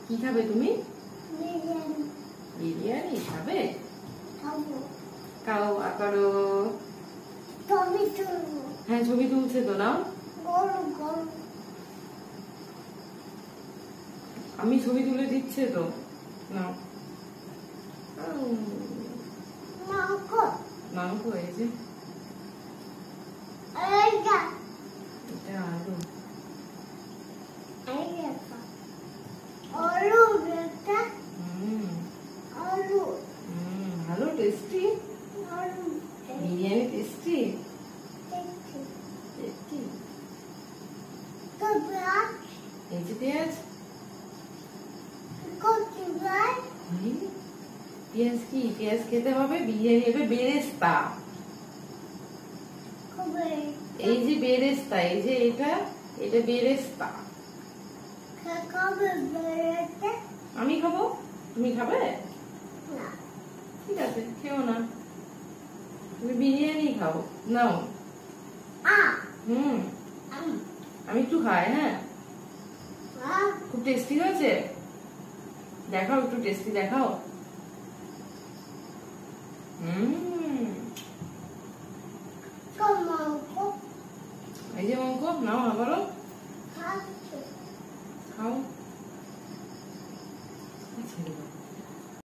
কি খাবে তুমি? বিরিয়ানি। বিরিয়ানি খাবে? খাবো। খাও করো। ছবি তুলবো। হ্যাঁ ছবি তুলছে তো, নাও। গরু গরু। আমি ছবি তুলে দিচ্ছে তো, নাও। মাংস। মাংস হয়েছে। এইটা। এটা আলু। এইটা। আলু এটা। আলু। ভালো টেস্টি। আলু। বিরিয়ানি টেস্টি। দেখছি। টেস্টি। তো পেঁয়াজ। এই যে পেঁয়াজ। কচি ভাই। পেঁয়াজ কি? পেঁয়াজ খেতে হবে, বিরিয়ানি হবে বেরেস্তা। কবে। এই যে বেরেস্তা, এই যে এটা বেরেস্তা। কবে বেরোতে। আমি খাবো, তুমি খাবে? না। ঠিক আছে, খেও না, তুমি বিরিয়ানি খাও, নাও। আ। আমি একটু খাই। হ্যাঁ, খুব টেস্টি হয়েছে। দেখাও একটু টেস্টি দেখাও। এই যে মাংস, নাও আবারও খাও।